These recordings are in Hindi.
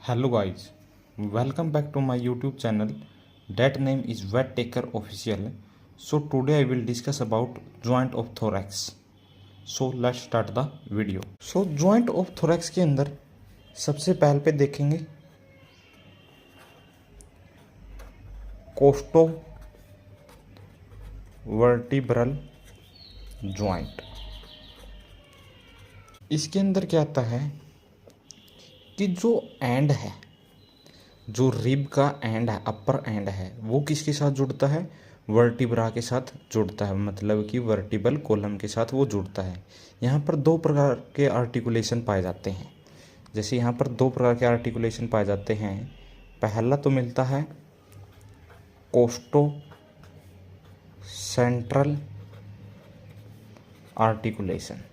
Hello guys, welcome back to my YouTube channel. That name is Vet Taker Official. So today I will discuss about joint of thorax. So let's start the video. So joint of thorax के अंदर सबसे पहले पे देखेंगे कोस्टो वर्टिब्रल जॉइंट। इसके अंदर क्या आता है कि जो एंड है, जो रिब का एंड है, अपर एंड है, वो किसके साथ जुड़ता है? वर्टिब्रा के साथ जुड़ता है, मतलब कि वर्टिबल कॉलम के साथ वो जुड़ता है। यहाँ पर दो प्रकार के आर्टिकुलेशन पाए जाते हैं। जैसे यहाँ पर दो प्रकार के आर्टिकुलेशन पाए जाते हैं। पहला तो मिलता है कोस्टो सेंट्रल आर्टिकुलेशन।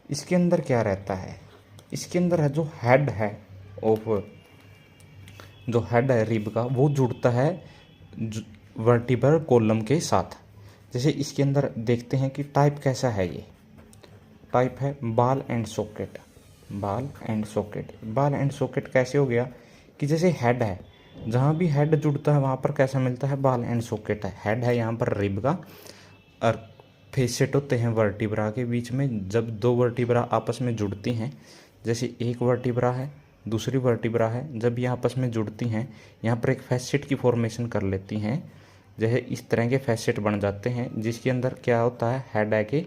इसके अंदर क्या रहता है? इसके अंदर है जो हेड है ऑफ, जो हेड है रिब का, वो जुड़ता है वर्टिब्रल कॉलम के साथ। जैसे इसके अंदर देखते हैं कि टाइप कैसा है। ये टाइप है ball and socket. Ball and socket, ball and socket कैसे हो गया कि जैसे हेड है, जहाँ भी हेड जुड़ता है वहाँ पर कैसा मिलता है? बॉल एंड सॉकेट है। हेड है यहाँ पर रिब का, और फेसेट होते हैं वर्टिब्रा के बीच में। जब दो वर्टिब्रा आपस में जुड़ती हैं, जैसे एक वर्टिब्रा है, दूसरी वर्टिब्रा है, जब ये आपस में जुड़ती हैं, यहाँ पर एक फैसेट की फॉर्मेशन कर लेती हैं। जैसे इस तरह के फैसेट बन जाते हैं, जिसके अंदर क्या होता है? हेड है कि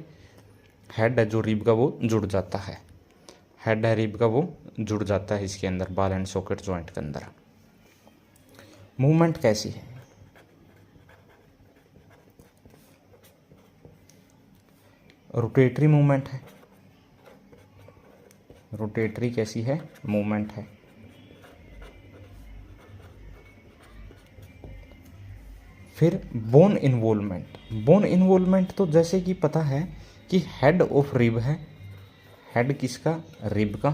हेड है जो रिब का, वो जुड़ जाता है। हेड है रिब का, वो जुड़ जाता है इसके अंदर, बॉल एंड सॉकेट जॉइंट के अंदर। मूवमेंट कैसी है? रोटेटरी मूवमेंट है। रोटेटरी कैसी है? मूवमेंट है। फिर बोन इन्वॉल्वमेंट। बोन इन्वॉल्वमेंट तो जैसे कि पता है कि हेड ऑफ रिब है। हेड किसका? रिब का।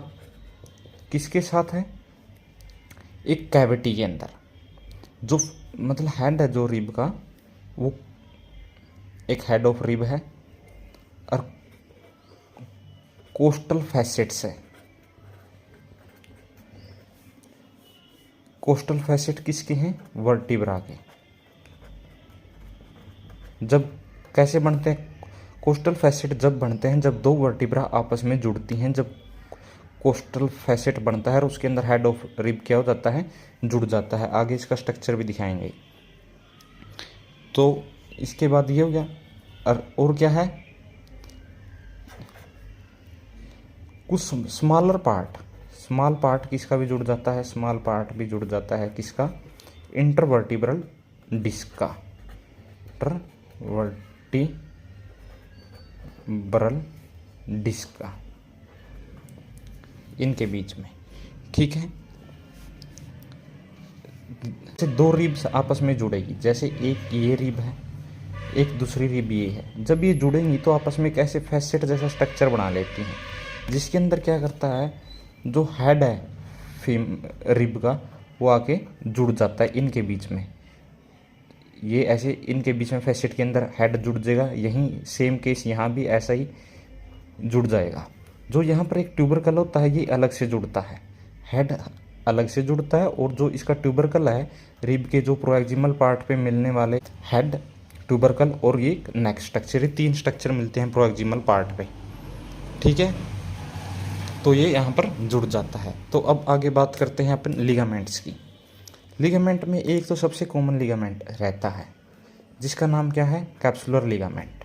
किसके साथ है? एक कैविटी के अंदर। जो मतलब हेड है जो रिब का, वो एक हेड ऑफ रिब है, और कोस्टल फैसेट्स है। कोस्टल फैसेट किसके हैं? वर्टिब्रा के। जब कैसे बनते हैं कोस्टल फैसेट? जब बनते हैं जब दो वर्टिब्रा आपस में जुड़ती हैं, जब कोस्टल फैसेट बनता है और उसके अंदर हेड ऑफ रिब क्या हो जाता है? जुड़ जाता है। आगे इसका स्ट्रक्चर भी दिखाएंगे। तो इसके बाद ये हो गया। और क्या है? कुछ स्मॉलर पार्ट, स्मॉल पार्ट किसका भी जुड़ जाता है? स्मॉल पार्ट भी जुड़ जाता है किसका? इंटरवर्टिब्रल डिस्क का। इंटरवर्टिब्रल डिस्क का, इनके बीच में। ठीक है। जैसे दो रिब्स आपस में जुड़ेगी, जैसे एक ये रिब है, एक दूसरी रिब ये है। जब ये जुड़ेंगी तो आपस में कैसे फैसेट जैसा स्ट्रक्चर बना लेती हैं, जिसके अंदर क्या करता है? जो हेड है रिब का, वो आके जुड़ जाता है इनके बीच में। ये ऐसे इनके बीच में फैसेट के अंदर हेड जुड़ जाएगा। यहीं सेम केस यहाँ भी ऐसा ही जुड़ जाएगा। जो यहाँ पर एक ट्यूबरकल होता है, ये अलग से जुड़ता है। हेड अलग से जुड़ता है, और जो इसका ट्यूबरकल है रिब के जो प्रोएक्सिमल पार्ट पे मिलने वाले हेड, ट्यूबरकल और ये नेक स्ट्रक्चर, ये तीन स्ट्रक्चर मिलते हैं प्रोएक्सिमल पार्ट पे। ठीक है। तो ये यहाँ पर जुड़ जाता है। तो अब आगे बात करते हैं अपन लिगामेंट्स की। लिगामेंट में एक तो सबसे कॉमन लिगामेंट रहता है, जिसका नाम क्या है? Capsular ligament.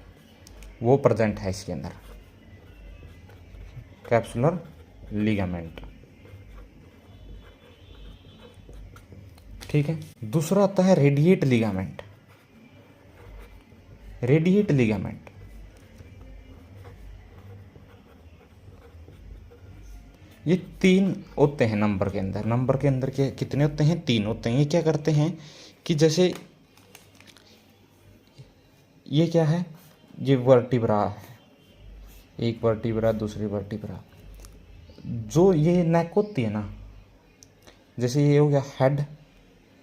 वो प्रेजेंट है इसके अंदर, कैप्सुलर लिगामेंट। ठीक है। दूसरा आता है रेडिएट लिगामेंट। रेडिएट लिगामेंट ये तीन होते हैं नंबर के अंदर। नंबर के अंदर के कितने होते हैं? तीन होते हैं। ये क्या करते हैं कि जैसे ये क्या है? ये वर्टिब्रा है, एक वर्टिब्रा, दूसरी वर्टिब्रा। जो ये नेक होती है ना, जैसे ये हो गया हेड,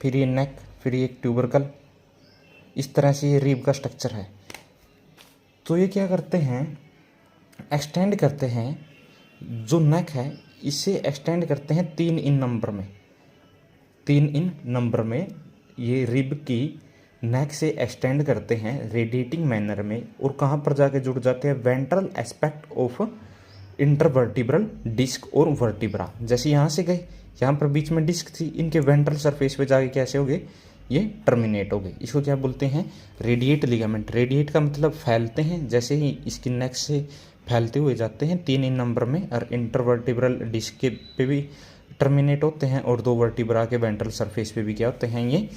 फिर ये नेक, फिर ये एक ट्यूबरकल, इस तरह से ये रिब का स्ट्रक्चर है। तो ये क्या करते हैं? एक्सटेंड करते हैं जो नेक है इसे एक्सटेंड करते हैं 3 इन नंबर में। 3 इन नंबर में ये रिब की नेक से एक्सटेंड करते हैं रेडिएटिंग मैनर में, और कहाँ पर जाके जुड़ जाते हैं, ventral aspect of intervertebral disc और वर्टिब्रा। जैसे यहाँ से गए, यहाँ पर बीच में डिस्क थी, इनके वेंट्रल सरफेस पे जाके कैसे हो गए, ये टर्मिनेट हो गए। इसको क्या बोलते हैं, रेडिएट लिगामेंट। रेडिएट का मतलब फैलते हैं, जैसे ही इसकी नेक से फैलते हुए जाते हैं 3 इन नंबर में, और इंटरवर्टिब्रल डिस्क के पे भी टर्मिनेट होते हैं, और 2 वर्टिब्रा के वेंट्रल सरफेस पे भी क्या होते हैं, ये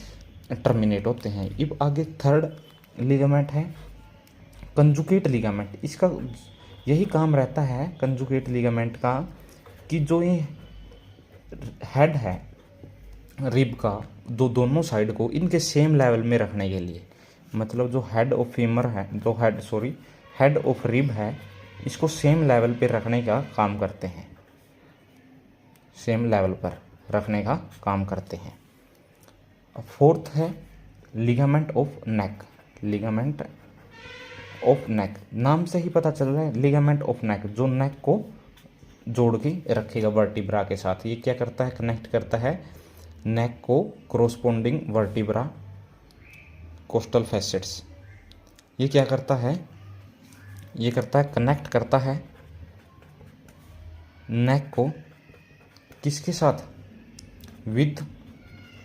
टर्मिनेट होते हैं। अब आगे थर्ड लिगामेंट है कंजुगेट लिगामेंट। इसका यही काम रहता है कंजुगेट लिगामेंट का कि जो ये हेड है रिब का, दोनों साइड को इनके सेम लेवल में रखने के लिए, मतलब जो हेड ऑफ फीमर है, जो हेड ऑफ रिब है, इसको सेम लेवल पे रखने का काम करते हैं, सेम लेवल पर रखने का काम करते हैं। फोर्थ है ligament of neck. Ligament of neck, नाम से ही पता चल रहा है लिगामेंट ऑफ नेक, जो नेक को जोड़ के रखेगा वर्टिब्रा के साथ। ये क्या करता है, कनेक्ट करता है नेक को कोरोस्पोंडिंग वर्टिब्रा कोस्टल फैसेट्स। ये क्या करता है, ये करता है कनेक्ट करता है नेक को किसके साथ, विद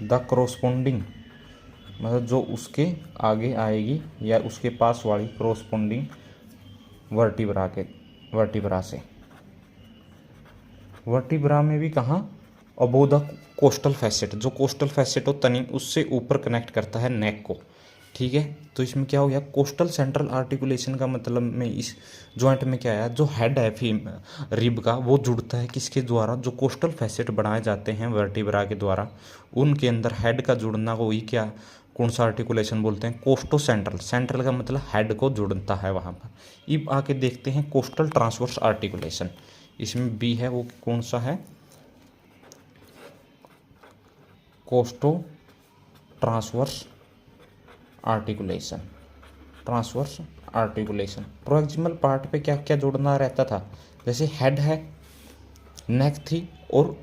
द कोरोस्पोंडिंग, मतलब जो उसके आगे आएगी या उसके पास वाली कोरोस्पोंडिंग वर्टिब्रा से। वर्टिब्रा में भी कहाँ, अबोव द कोस्टल फैसेट, जो कोस्टल फैसेट हो तनी उससे ऊपर कनेक्ट करता है नेक को। ठीक है, तो इसमें क्या हो गया, कोस्टल सेंट्रल आर्टिकुलेशन का मतलब में इस जॉइंट में क्या आया, जो हेड है रिब का, वो जुड़ता है किसके द्वारा, जो कोस्टल फैसेट बनाए जाते हैं वर्टिब्रा के द्वारा, उनके अंदर हेड का जुड़ना को ही क्या, कौन सा आर्टिकुलेशन बोलते हैं, कोस्टो सेंट्रल। सेंट्रल का मतलब हेड को जुड़ता है वहाँ पर। अब आके देखते हैं कोस्टल ट्रांसवर्स आर्टिकुलेशन, इसमें बी है, वो कौन सा है, costo transverse articulation. Transverse articulation proximal part पे क्या क्या जोड़ना रहता था, जैसे हेड है, नेक थी, और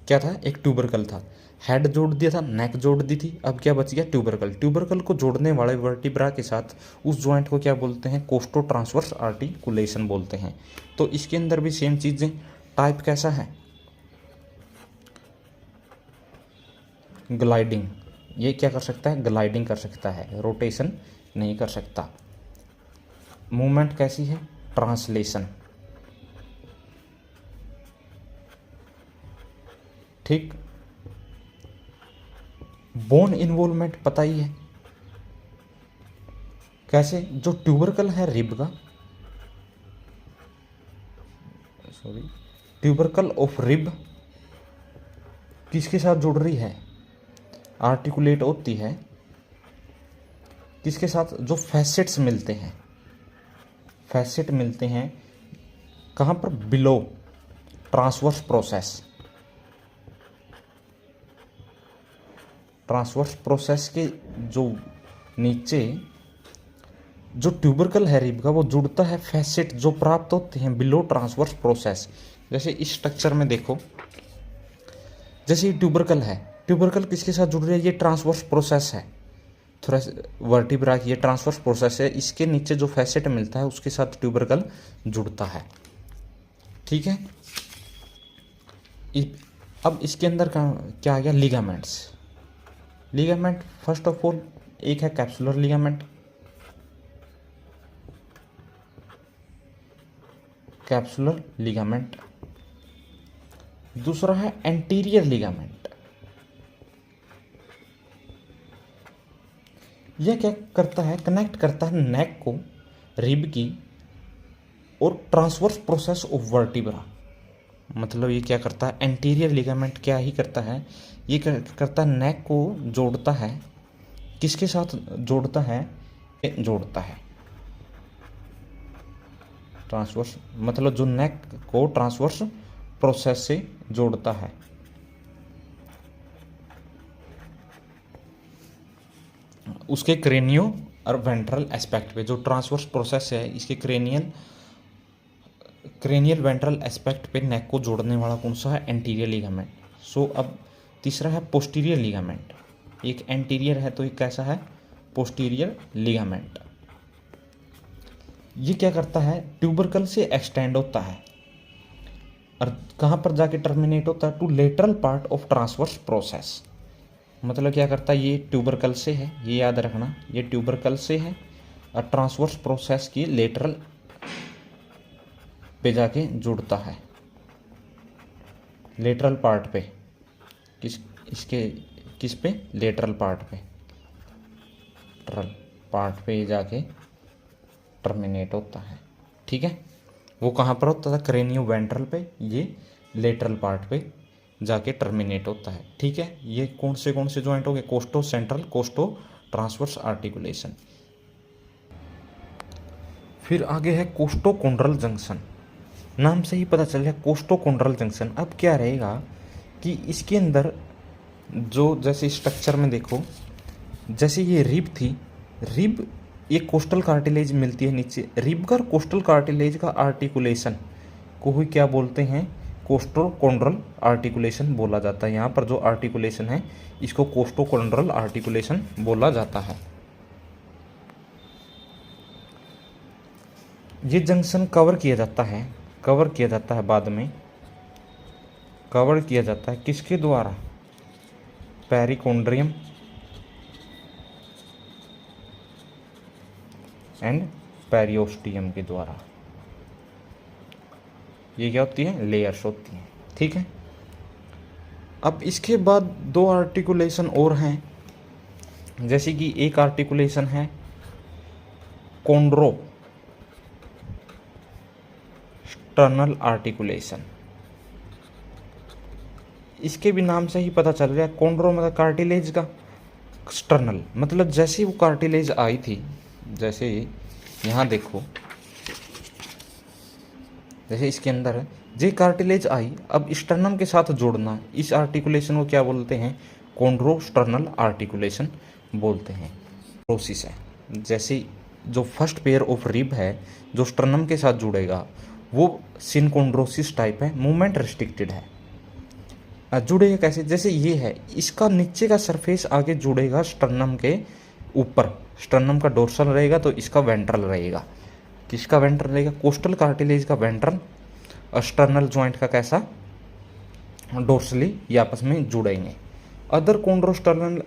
क्या था, एक ट्यूबरकल था। हेड जोड़ दिया था, नेक जोड़ दी थी, अब क्या बच गया, ट्यूबरकल। ट्यूबरकल को जोड़ने वाले वर्टिब्रा के साथ उस जॉइंट को क्या बोलते हैं, कोस्टो ट्रांसवर्स आर्टिकुलेशन बोलते हैं। तो इसके अंदर भी सेम चीज़ें, टाइप कैसा है, ग्लाइडिंग। ये क्या कर सकता है, ग्लाइडिंग कर सकता है, रोटेशन नहीं कर सकता। मूवमेंट कैसी है, ट्रांसलेशन। ठीक, बोन इन्वॉल्वमेंट पता ही है कैसे, जो ट्यूबरकल है रिब का, ट्यूबरकल ऑफ रिब किसके साथ जुड़ रही है, आर्टिकुलेट होती है किसके साथ, जो फैसेट्स मिलते हैं, फैसेट मिलते हैं कहाँ पर, below transverse process. Transverse process के जो नीचे जो ट्यूबरकल है रिब का, वो जुड़ता है फैसेट जो प्राप्त होते हैं बिलो ट्रांसवर्स प्रोसेस। जैसे इस स्ट्रक्चर में देखो, जैसे ये ट्यूबरकल है, ट्यूबरकल किसके साथ जुड़ रही है, ये ट्रांसवर्स प्रोसेस है, थोड़ा वर्टिब्रा की ये ट्रांसवर्स प्रोसेस है, इसके नीचे जो फैसेट मिलता है उसके साथ ट्यूबरकल जुड़ता है। ठीक है, अब इसके अंदर क्या आ गया, ligaments. Ligament first of all एक है कैप्सुलर लिगामेंट, कैप्सुलर लिगामेंट। दूसरा है एंटीरियर लिगामेंट। यह क्या करता है, कनेक्ट करता है नेक को रिब की और ट्रांसवर्स प्रोसेस ऑफ वर्टिब्रा। मतलब ये क्या करता है, एंटीरियर लिगामेंट क्या ही करता है, ये करता है नेक को जोड़ता है, किसके साथ जोड़ता है, जोड़ता है ट्रांसवर्स, मतलब जो नेक को ट्रांसवर्स प्रोसेस से जोड़ता है। उसके क्रेनियो और वेंट्रल एस्पेक्ट पे जो ट्रांसवर्स प्रोसेस है, इसके क्रेनियल क्रेनियल वेंट्रल एस्पेक्ट पे नेक को जोड़ने वाला कौन सा है? Anterior ligament. सो अब तीसरा है पोस्टीरियर लिगामेंट। एक एंटीरियर है तो एक कैसा है? Posterior ligament. ये क्या करता है? ट्यूबरकल से एक्सटेंड होता है और कहाँ पर जाके टर्मिनेट होता है? To lateral part of transverse process. मतलब क्या करता है? ये ट्यूबरकल से है, ये याद रखना, ये ट्यूबरकल से है और ट्रांसवर्स प्रोसेस की लेटरल पे जाके जुड़ता है, लेटरल पार्ट पे। किस पे? लेटरल पार्ट पे, लेटरल पार्ट पे जाके टर्मिनेट होता है। ठीक है, वो कहाँ पर होता था? क्रेनियो वेंट्रल पे, ये लेटरल पार्ट पे जाके टर्मिनेट होता है। ठीक है, ये कौन से जॉइंट हो गए? Costo central, costo transverse articulation. फिर आगे है कोस्टोकोंड्रल जंक्शन। नाम से ही पता चल रहा है कोस्टोकोंड्रल जंक्शन। अब क्या रहेगा कि इसके अंदर जो, जैसे स्ट्रक्चर में देखो, जैसे ये रिब थी, रिब ये कोस्टल कार्टिलेज मिलती है नीचे, रिब का कोस्टल कार्टिलेज का आर्टिकुलेशन को ही क्या बोलते हैं? कोस्टोकोंड्रल आर्टिकुलेशन बोला जाता है। यहाँ पर जो आर्टिकुलेशन है इसको कोस्टोकोंड्रल आर्टिकुलेशन बोला जाता है। ये जंक्शन कवर किया जाता है बाद में कवर किया जाता है किसके द्वारा? पेरिकोंड्रियम एंड पेरियोस्टियम के द्वारा। ये क्या होती है? लेयर्स होती हैं। ठीक है, अब इसके बाद दो आर्टिकुलेशन और हैं, जैसे कि एक आर्टिकुलेशन है कोंड्रो स्टर्नल आर्टिकुलेशन। इसके भी नाम से ही पता चल रहा है, कोंड्रो मतलब कार्टिलेज का, स्टर्नल मतलब जैसे वो कार्टिलेज आई थी, जैसे यहाँ देखो, जैसे इसके अंदर जे कार्टिलेज आई, अब स्टर्नम के साथ जोड़ना, इस आर्टिकुलेशन को क्या बोलते हैं? कोंड्रो स्टर्नल आर्टिकुलेशन बोलते हैं। प्रोसेस है, जैसे जो फर्स्ट पेयर ऑफ रिब है जो स्टर्नम के साथ जुड़ेगा वो सिनकोंड्रोसिस टाइप है, मूवमेंट रिस्ट्रिक्टेड है। जुड़ेगा कैसे? जैसे ये है, इसका नीचे का सरफेस आगे जुड़ेगा स्टर्नम के ऊपर, स्टर्नम का डोर्सल रहेगा तो इसका वेंट्रल रहेगा। किसका वेंट्रल रहेगा? कोस्टल कार्टिलेज का वेंट्रल और स्टर्नल जॉइंट का कैसा? डोर्सली, ये आपस में जुड़ेंगे। अदर कोंड्रोस्टर्नल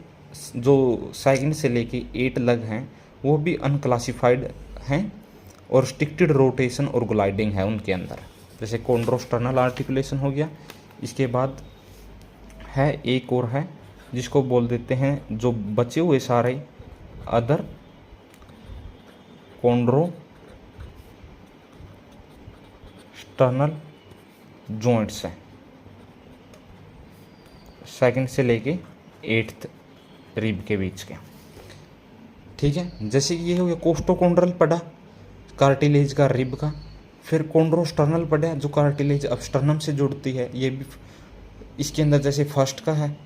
जो सेकंड से लेके 8 लग हैं वो भी अनक्लासिफाइड हैं और स्ट्रिक्टेड रोटेशन और ग्लाइडिंग है उनके अंदर। जैसे कोंड्रोस्टर्नल आर्टिकुलेशन हो गया, इसके बाद है एक और है जिसको बोल देते हैं, जो बचे हुए सारे अदर कोंड्रो स्टर्नल जॉइंट्स हैं, सेकंड से लेके 8th रिब के बीच के। ठीक है, जैसे ये हो गया कोस्टोकोंड्रल पड़ा कार्टिलेज का रिब का, फिर कोंड्रोस्टर्नल पड़ा जो कार्टिलेज अब स्टर्नम से जुड़ती है। ये भी इसके अंदर जैसे फर्स्ट का है,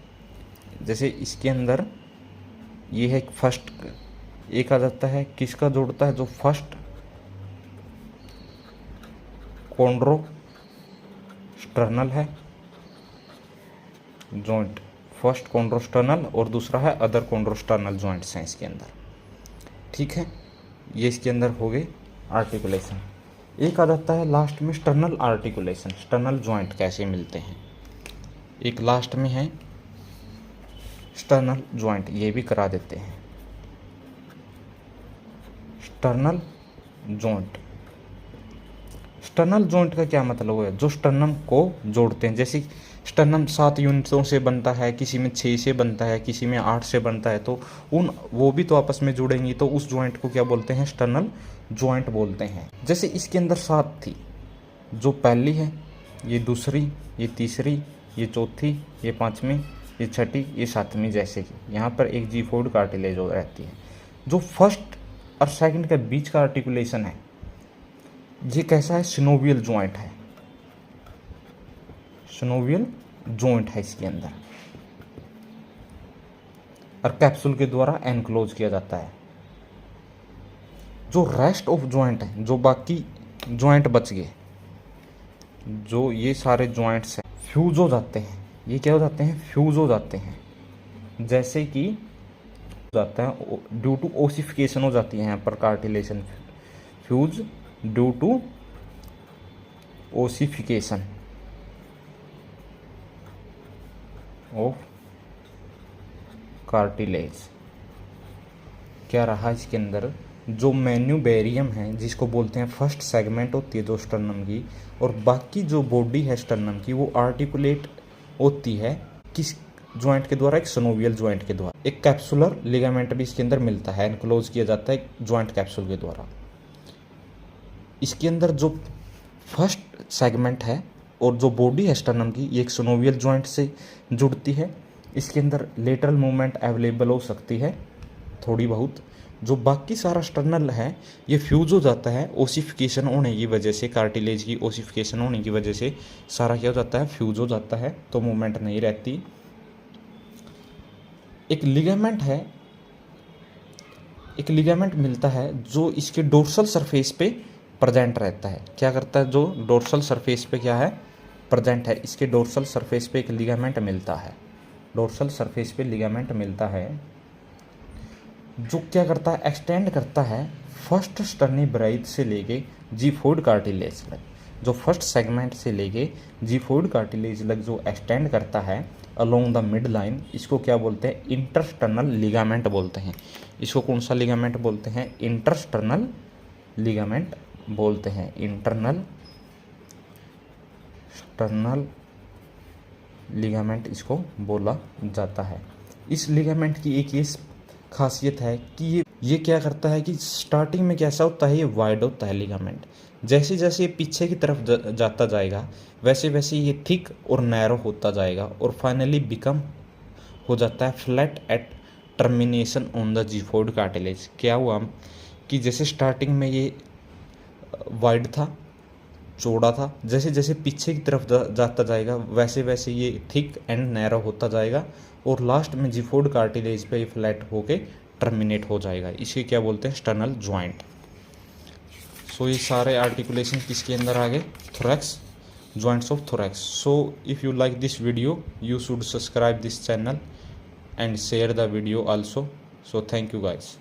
जैसे इसके अंदर ये है फर्स्ट, एक आ जाता है किसका जोड़ता है? जो फर्स्ट कोंड्रो स्टर्नल है जॉइंट, फर्स्ट कोंड्रोस्टर्नल, और दूसरा है अदर कोंड्रोस्टर्नल जॉइंट्स हैं इसके अंदर। ठीक है, ये इसके अंदर हो गए आर्टिकुलेशन। एक आ जाता है लास्ट में स्टर्नल आर्टिकुलेशन, स्टर्नल जॉइंट कैसे मिलते हैं। एक लास्ट में है स्टर्नल जॉइंट, ये भी करा देते हैं। स्टर्नल जॉइंट, स्टर्नल जॉइंट का क्या मतलब है? जो स्टर्नम को जोड़ते हैं। जैसे स्टर्नम 7 यूनिटों से बनता है, किसी में 6 से बनता है, किसी में 8 से बनता है, तो वो भी तो आपस में जुड़ेंगी, तो उस जॉइंट को क्या बोलते हैं? स्टर्नल जॉइंट बोलते हैं। जैसे इसके अंदर 7 थी, जो पहली है, ये दूसरी, ये तीसरी, ये चौथी, ये 5वीं, ये 6ठी, ये 7वीं। जैसे कि यहाँ पर एक जीफोइड कार्टिलेज रहती है। जो फर्स्ट और सेकंड के बीच का आर्टिकुलेशन है ये कैसा है? सिनोवियल जॉइंट है, सिनोवियल जॉइंट है इसके अंदर, और कैप्सूल के द्वारा एनक्लोज किया जाता है। जो रेस्ट ऑफ जॉइंट है, जो बाकी जॉइंट बच गए, जो ये सारे जॉइंट्स हैं फ्यूज हो जाते हैं। ये क्या हो जाते हैं? फ्यूज हो जाते हैं। जैसे कि जाता है ड्यू टू ओसिफिकेशन हो जाती है यहाँ पर कार्टिलेशन, fuse due to ossification of cartilage. क्या रहा इसके अंदर? जो मेन्यूबेरियम है जिसको बोलते हैं फर्स्ट सेगमेंट होती है जो स्टर्नम की, और बाकी जो बॉडी है स्टर्नम की वो आर्टिकुलेट होती है किस जॉइंट के द्वारा? एक सनोवियल जॉइंट के द्वारा। एक कैप्सुलर लिगामेंट भी इसके अंदर मिलता है, एनक्लोज किया जाता है जॉइंट कैप्सूल के द्वारा। इसके अंदर जो फर्स्ट सेगमेंट है और जो बॉडी है स्टर्नम की, ये एक सनोवियल जॉइंट से जुड़ती है। इसके अंदर लेटरल मूवमेंट अवेलेबल हो सकती है थोड़ी बहुत। जो बाकी सारा स्टर्नल है ये फ्यूज हो जाता है ओसिफिकेशन होने की वजह से, कार्टिलेज की ओसिफिकेशन होने की वजह से सारा क्या हो जाता है? फ्यूज हो जाता है, तो मूवमेंट नहीं रहती। एक लिगामेंट है, एक लिगामेंट मिलता है जो इसके डोर्सल सरफेस पे प्रेजेंट रहता है। क्या करता है? जो डोर्सल सरफेस पे क्या है? प्रेजेंट है। इसके डोर्सल सरफेस पे एक लिगामेंट मिलता है, डोर्सल सरफेस पे लिगामेंट मिलता है जो क्या करता है? एक्सटेंड करता है फर्स्ट स्टर्निब्राइड से लेके जीफोइड कार्टिलेज तक। जो फर्स्ट सेगमेंट से लेके जीफोइड कार्टिलेज तक जो एक्सटेंड करता है अलोंग द मिड लाइन, इसको क्या बोलते हैं? इंटरस्टर्नल लिगामेंट बोलते हैं। इसको कौन सा लिगामेंट बोलते हैं? इंटरस्टर्नल लिगामेंट बोलते हैं। इंटरनल स्टर्नल लिगामेंट इसको बोला जाता है। इस लिगामेंट की एक ये खासियत है कि ये क्या करता है कि स्टार्टिंग में कैसा होता है? ये वाइड होता है लिगामेंट। जैसे जैसे ये पीछे की तरफ जाता जाएगा वैसे वैसे ये थिक और नैरो होता जाएगा और फाइनली बिकम हो जाता है flat at termination on the xiphoid cartilage. क्या हुआ कि जैसे स्टार्टिंग में ये वाइड था, चौड़ा था, जैसे जैसे पीछे की तरफ जाता जाएगा वैसे वैसे ये थिक एंड नैरो होता जाएगा और लास्ट में जीफोइड कार्टिलेज पे ये फ्लैट होके टर्मिनेट हो जाएगा। इसे क्या बोलते हैं? Sternal joint. सो ये सारे आर्टिकुलेशन किसके अंदर आ गए? Thorax, joints of thorax. So if you like this video you should subscribe this channel and share the video also. So thank you guys.